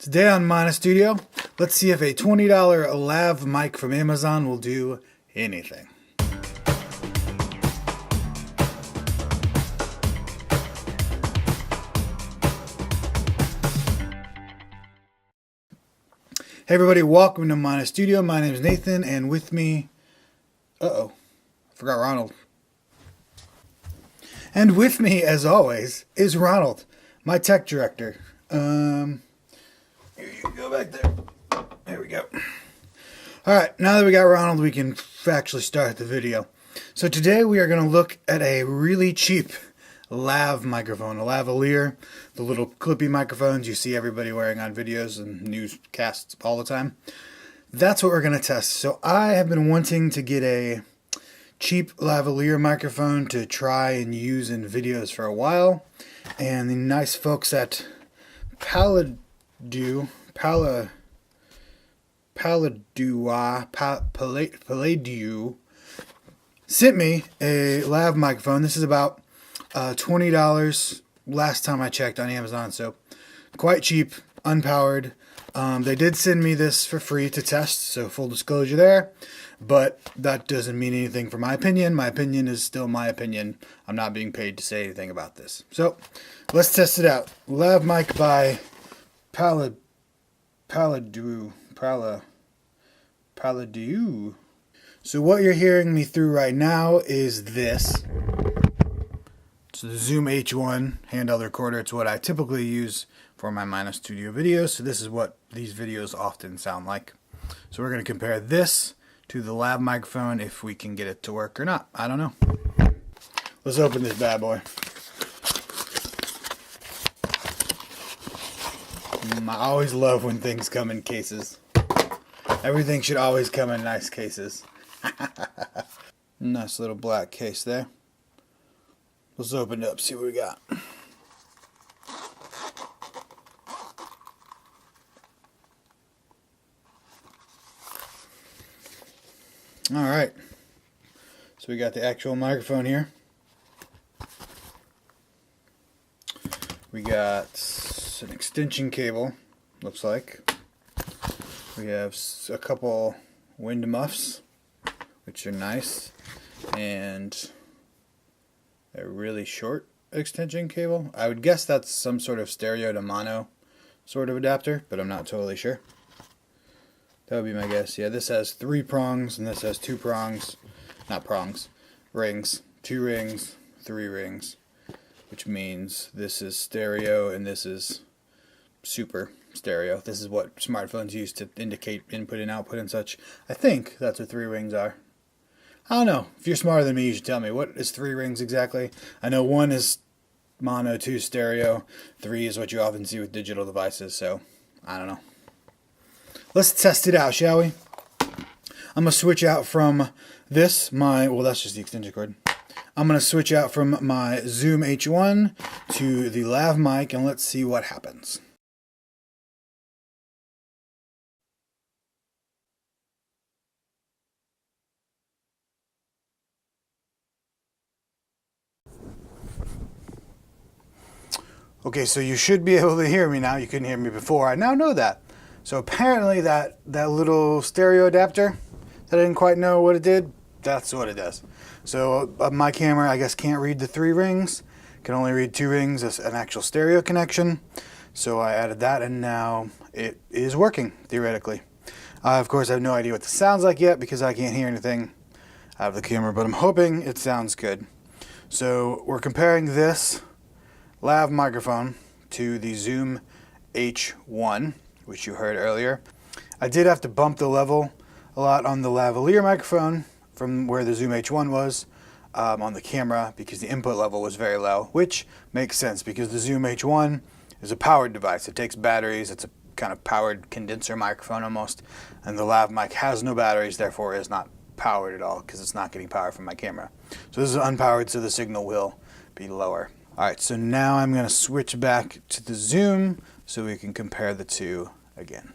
Today on Mina Studio, let's see if a $20 lav mic from Amazon will do anything. Hey everybody, welcome to Mina Studio. My name is Nathan, and with me, I forgot Ronald. And with me, as always, is Ronald, my tech director. Here you go back there. There we go. Alright, now that we got Ronald, we can actually start the video. So today we are going to look at a really cheap lav microphone, a lavalier, the little clippy microphones you see everybody wearing on videos and newscasts all the time. That's what we're going to test. So I have been wanting to get a cheap lavalier microphone to try and use in videos for a while, and the nice folks at Paladou sent me a lav microphone. This is about $20 last time I checked on Amazon, so quite cheap, unpowered. They did send me this for free to test, so full disclosure there, but that doesn't mean anything for my opinion. My opinion is still my opinion. I'm not being paid to say anything about this. So let's test it out. Lav mic by Paladou. So what you're hearing me through right now is this. It's the Zoom H1 handheld recorder. It's what I typically use for my Mina Studio videos. So this is what these videos often sound like. So we're going to compare this to the lav microphone, if we can get it to work or not. I don't know. Let's open this bad boy. I always love when things come in cases. Everything should always come in nice cases. Nice little black case there. Let's open it up, see what we got. Alright. So we got the actual microphone here. We got an extension cable, looks like. We have a couple wind muffs, which are nice, and a really short extension cable. I would guess that's some sort of stereo to mono sort of adapter, but I'm not totally sure. That would be my guess. Yeah, this has 3 prongs, and this has 2 prongs. Not prongs. Rings. 2 rings, 3 rings. Which means this is stereo, and this is super stereo. This is what smartphones use to indicate input and output and such. I think that's what 3 rings are. I don't know. If you're smarter than me, you should tell me. What is 3 rings exactly? I know 1 is mono, 2 stereo, 3 is what you often see with digital devices, so I don't know. Let's test it out, shall we? I'm going to switch out from this, well, that's just the extension cord. I'm going to switch out from my Zoom H1 to the lav mic, and let's see what happens. Okay, so you should be able to hear me now. You couldn't hear me before. I now know that. So apparently that little stereo adapter that I didn't quite know what it did, that's what it does. So my camera, I guess, can't read the 3 rings. Can only read 2 rings as an actual stereo connection. So I added that, and now it is working, theoretically. Of course, I have no idea what this sounds like yet because I can't hear anything out of the camera, but I'm hoping it sounds good. So we're comparing this lav microphone to the Zoom H1, which you heard earlier. I did have to bump the level a lot on the lavalier microphone from where the Zoom H1 was on the camera because the input level was very low, which makes sense because the Zoom H1 is a powered device. It takes batteries. It's a kind of powered condenser microphone almost, and the lav mic has no batteries, therefore is not powered at all because it's not getting power from my camera. So this is unpowered, so the signal will be lower. Alright, so now I'm going to switch back to the Zoom so we can compare the two again.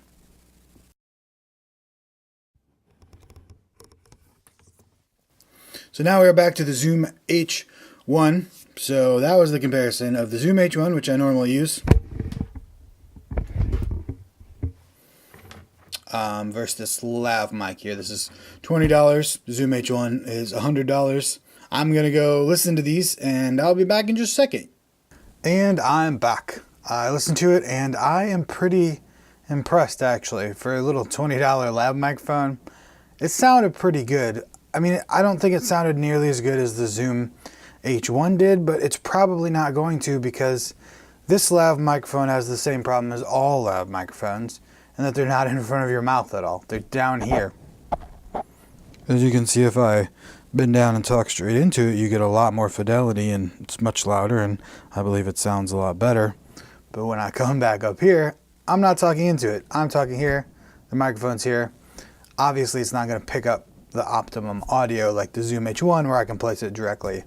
So now we're back to the Zoom H1. So that was the comparison of the Zoom H1, which I normally use, versus this lav mic here. This is $20. Zoom H1 is $100. I'm going to go listen to these, and I'll be back in just a second. And I'm back. I listened to it, and I am pretty impressed, actually. For a little $20 lav microphone, it sounded pretty good. I mean, I don't think it sounded nearly as good as the Zoom H1 did, but it's probably not going to, because this lav microphone has the same problem as all lav microphones, and that they're not in front of your mouth at all. They're down here. As you can see, if I bend down and talk straight into it, you get a lot more fidelity, and it's much louder, and I believe it sounds a lot better. But when I come back up here, I'm not talking into it. I'm talking here. The microphone's here. Obviously, it's not going to pick up the optimum audio like the Zoom H1, where I can place it directly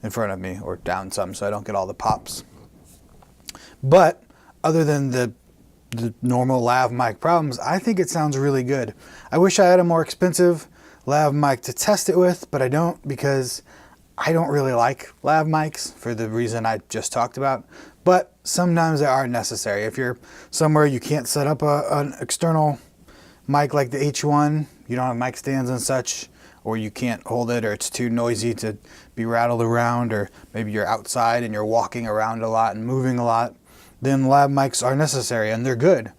in front of me or down some, so I don't get all the pops. But other than the normal lav mic problems, I think it sounds really good. I wish I had a more expensive lav mic to test it with, but I don't, because I don't really like lav mics for the reason I just talked about. But sometimes they are necessary. If you're somewhere you can't set up an external mic like the H1, you don't have mic stands and such, or you can't hold it, or it's too noisy to be rattled around, or maybe you're outside and you're walking around a lot and moving a lot, then lav mics are necessary, and they're good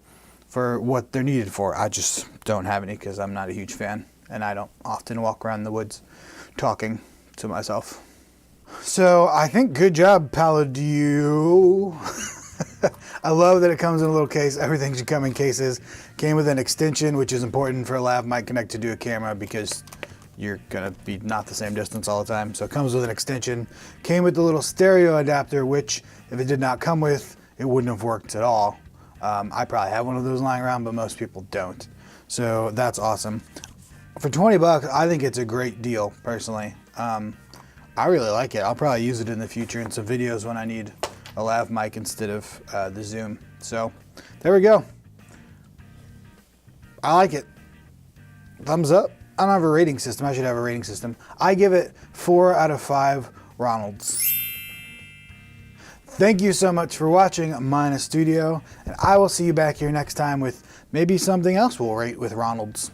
for what they're needed for. I just don't have any because I'm not a huge fan, and I don't often walk around the woods talking to myself. So I think good job, Paladou. I love that it comes in a little case. Everything should come in cases. Came with an extension, which is important for a lav mic connected to a camera, because you're gonna be not the same distance all the time. So it comes with an extension. Came with the little stereo adapter, which if it did not come with, it wouldn't have worked at all. I probably have one of those lying around, but most people don't. So that's awesome. For 20 bucks, I think it's a great deal, personally. I really like it. I'll probably use it in the future in some videos when I need a lav mic instead of the Zoom. So there we go. I like it. Thumbs up. I don't have a rating system. I should have a rating system. I give it 4 out of 5 Ronalds. Thank you so much for watching Mina Studio, and I will see you back here next time with maybe something else we'll rate with Ronalds.